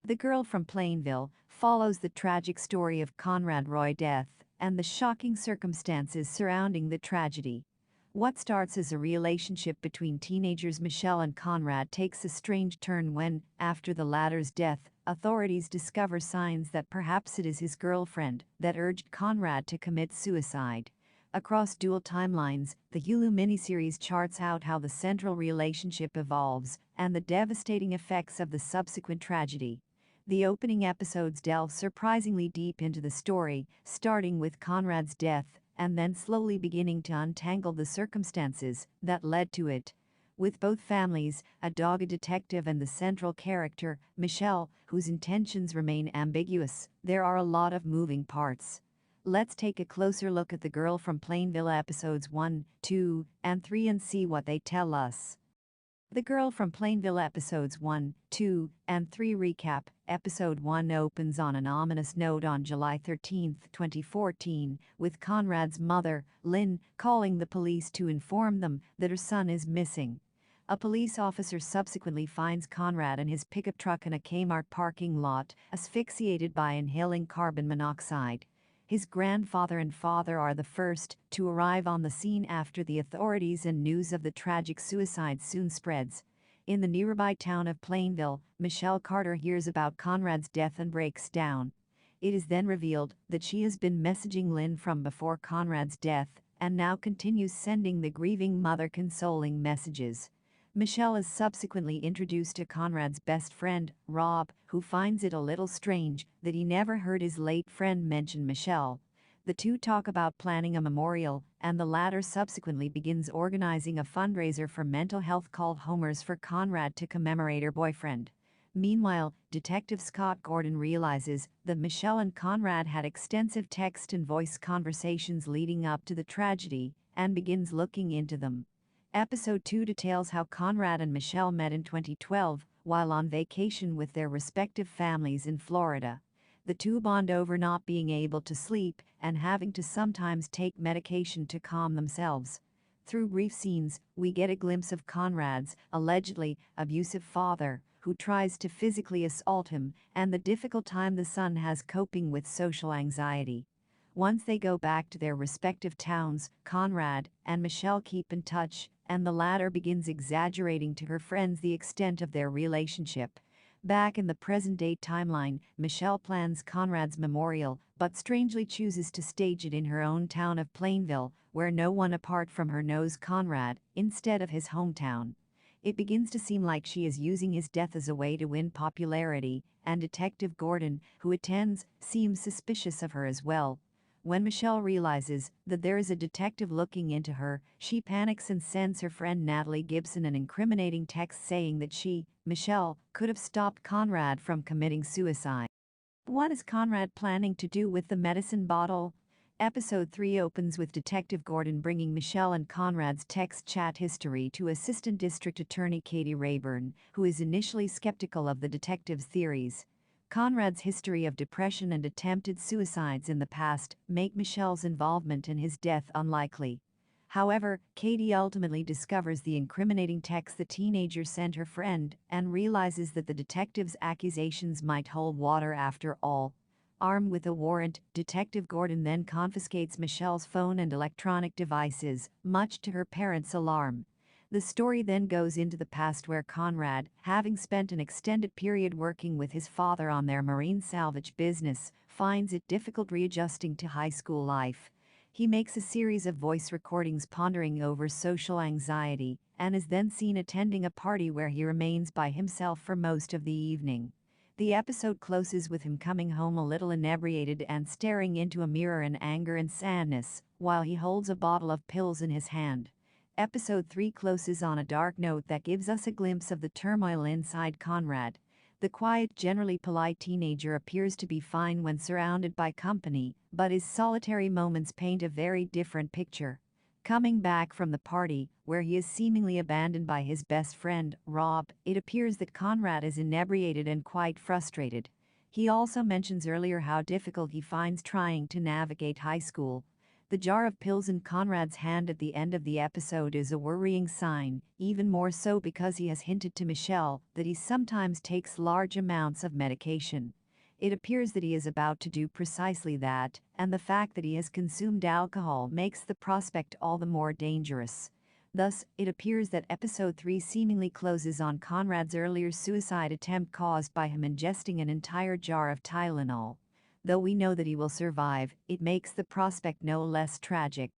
The Girl from Plainville follows the tragic story of Conrad Roy death and the shocking circumstances surrounding the tragedy. What starts as a relationship between teenagers Michelle and Conrad takes a strange turn when, after the latter's death, authorities discover signs that perhaps it is his girlfriend that urged Conrad to commit suicide. Across dual timelines, the Hulu miniseries charts out how the central relationship evolves and the devastating effects of the subsequent tragedy. The opening episodes delve surprisingly deep into the story, starting with Conrad's death and then slowly beginning to untangle the circumstances that led to it. With both families, a dogged detective and the central character, Michelle, whose intentions remain ambiguous, there are a lot of moving parts. Let's take a closer look at The Girl from Plainville episodes 1, 2, and 3 and see what they tell us. The Girl from Plainville episodes 1, 2, and 3 recap. Episode 1 opens on an ominous note on July 13, 2014, with Conrad's mother, Lynn, calling the police to inform them that her son is missing. A police officer subsequently finds Conrad and his pickup truck in a Kmart parking lot, asphyxiated by inhaling carbon monoxide. His grandfather and father are the first to arrive on the scene after the authorities, and news of the tragic suicide soon spreads. In the nearby town of Plainville, Michelle Carter hears about Conrad's death and breaks down. It is then revealed that she has been messaging Lynn from before Conrad's death and now continues sending the grieving mother consoling messages. Michelle is subsequently introduced to Conrad's best friend, Rob, who finds it a little strange that he never heard his late friend mention Michelle. The two talk about planning a memorial, and the latter subsequently begins organizing a fundraiser for mental health called Homers for Conrad to commemorate her boyfriend. Meanwhile, Detective Scott Gordon realizes that Michelle and Conrad had extensive text and voice conversations leading up to the tragedy and begins looking into them. Episode 2 details how Conrad and Michelle met in 2012 while on vacation with their respective families in Florida. The two bond over not being able to sleep and having to sometimes take medication to calm themselves. Through brief scenes, we get a glimpse of Conrad's allegedly abusive father, who tries to physically assault him, and the difficult time the son has coping with social anxiety. Once they go back to their respective towns, Conrad and Michelle keep in touch, and the latter begins exaggerating to her friends the extent of their relationship. Back in the present-day timeline, Michelle plans Conrad's memorial, but strangely chooses to stage it in her own town of Plainville, where no one apart from her knows Conrad, instead of his hometown. It begins to seem like she is using his death as a way to win popularity, and Detective Gordon, who attends, seems suspicious of her as well. When Michelle realizes that there is a detective looking into her, she panics and sends her friend Natalie Gibson an incriminating text saying that she, Michelle, could have stopped Conrad from committing suicide. What is Conrad planning to do with the medicine bottle? Episode 3 opens with Detective Gordon bringing Michelle and Conrad's text chat history to Assistant District Attorney Katie Rayburn, who is initially skeptical of the detective's theories. Conrad's history of depression and attempted suicides in the past make Michelle's involvement in his death unlikely. However, Katie ultimately discovers the incriminating text the teenager sent her friend and realizes that the detective's accusations might hold water after all. Armed with a warrant, Detective Gordon then confiscates Michelle's phone and electronic devices, much to her parents' alarm. The story then goes into the past where Conrad, having spent an extended period working with his father on their marine salvage business, finds it difficult readjusting to high school life. He makes a series of voice recordings pondering over social anxiety, and is then seen attending a party where he remains by himself for most of the evening. The episode closes with him coming home a little inebriated and staring into a mirror in anger and sadness, while he holds a bottle of pills in his hand. Episode 3 closes on a dark note that gives us a glimpse of the turmoil inside Conrad. The quiet, generally polite teenager appears to be fine when surrounded by company, but his solitary moments paint a very different picture. Coming back from the party, where he is seemingly abandoned by his best friend, Rob, it appears that Conrad is inebriated and quite frustrated. He also mentions earlier how difficult he finds trying to navigate high school. The jar of pills in Conrad's hand at the end of the episode is a worrying sign, even more so because he has hinted to Michelle that he sometimes takes large amounts of medication. It appears that he is about to do precisely that, and the fact that he has consumed alcohol makes the prospect all the more dangerous. Thus, it appears that episode 3 seemingly closes on Conrad's earlier suicide attempt caused by him ingesting an entire jar of Tylenol. Though we know that he will survive, it makes the prospect no less tragic.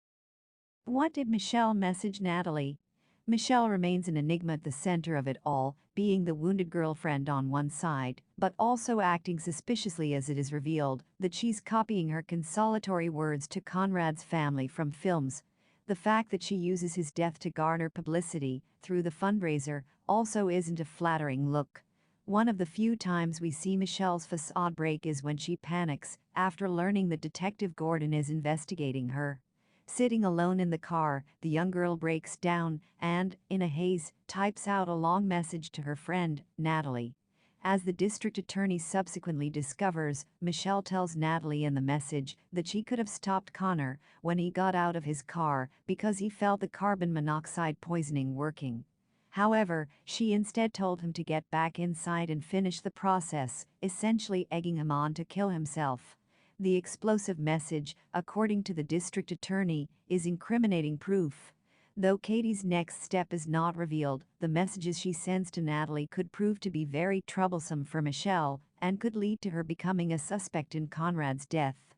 What did Michelle message Natalie? Michelle remains an enigma at the center of it all, being the wounded girlfriend on one side, but also acting suspiciously as it is revealed that she's copying her consolatory words to Conrad's family from films. The fact that she uses his death to garner publicity through the fundraiser also isn't a flattering look. One of the few times we see Michelle's facade break is when she panics after learning that Detective Gordon is investigating her. Sitting alone in the car, the young girl breaks down and, in a haze, types out a long message to her friend, Natalie. As the district attorney subsequently discovers, Michelle tells Natalie in the message that she could have stopped Connor when he got out of his car because he felt the carbon monoxide poisoning working. However, she instead told him to get back inside and finish the process, essentially egging him on to kill himself. The explosive message, according to the district attorney, is incriminating proof. Though Katie's next step is not revealed, the messages she sends to Natalie could prove to be very troublesome for Michelle and could lead to her becoming a suspect in Conrad's death.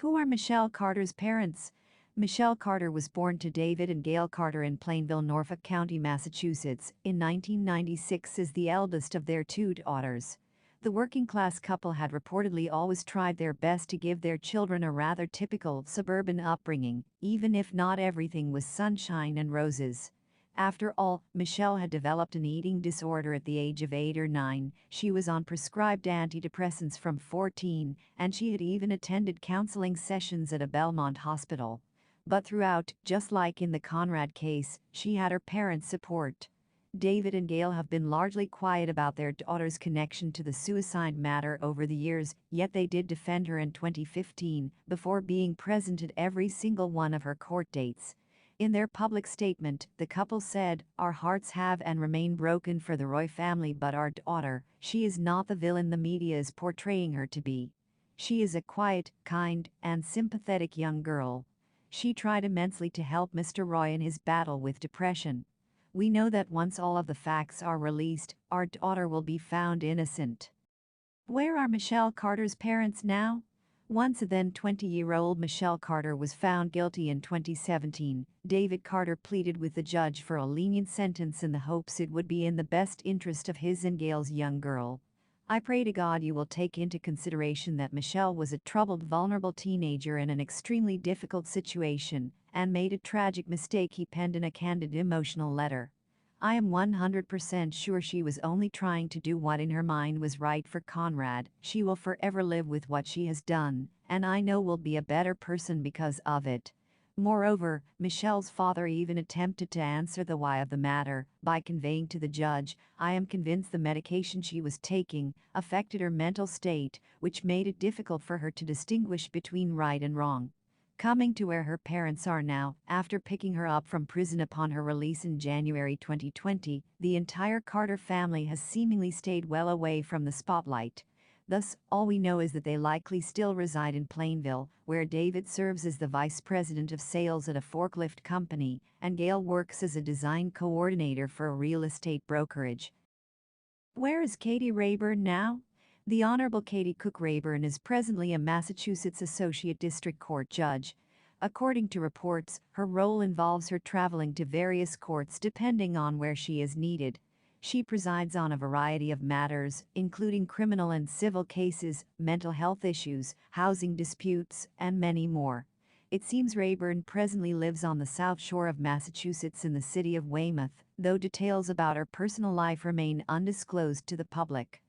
Who are Michelle Carter's parents? Michelle Carter was born to David and Gail Carter in Plainville, Norfolk County, Massachusetts, in 1996 as the eldest of their two daughters. The working-class couple had reportedly always tried their best to give their children a rather typical suburban upbringing, even if not everything was sunshine and roses. After all, Michelle had developed an eating disorder at the age of 8 or 9, she was on prescribed antidepressants from 14, and she had even attended counseling sessions at a Belmont hospital. But throughout, just like in the Conrad case, she had her parents' support. David and Gail have been largely quiet about their daughter's connection to the suicide matter over the years, yet they did defend her in 2015 before being present at every single one of her court dates. In their public statement, the couple said, "Our hearts have and remain broken for the Roy family, but our daughter, she is not the villain the media is portraying her to be. She is a quiet, kind, and sympathetic young girl. She tried immensely to help Mr. Roy in his battle with depression. We know that once all of the facts are released, our daughter will be found innocent." Where are Michelle Carter's parents now? Once a then 20-year-old Michelle Carter was found guilty in 2017, David Carter pleaded with the judge for a lenient sentence in the hopes it would be in the best interest of his and Gail's young girl. "I pray to God you will take into consideration that Michelle was a troubled, vulnerable teenager in an extremely difficult situation and made a tragic mistake," he penned in a candid, emotional letter. "I am 100% sure she was only trying to do what in her mind was right for Conrad. She will forever live with what she has done, and I know will be a better person because of it." Moreover, Michelle's father even attempted to answer the why of the matter by conveying to the judge, "I am convinced the medication she was taking affected her mental state, which made it difficult for her to distinguish between right and wrong." Coming to where her parents are now, after picking her up from prison upon her release in January 2020, the entire Carter family has seemingly stayed well away from the spotlight. Thus, all we know is that they likely still reside in Plainville, where David serves as the vice president of sales at a forklift company, and Gail works as a design coordinator for a real estate brokerage. Where is Katie Rayburn now? The Honorable Katie Cook Rayburn is presently a Massachusetts Associate District Court judge. According to reports, her role involves her traveling to various courts depending on where she is needed. She presides on a variety of matters, including criminal and civil cases, mental health issues, housing disputes, and many more. It seems Rayburn presently lives on the South Shore of Massachusetts in the city of Weymouth, though details about her personal life remain undisclosed to the public.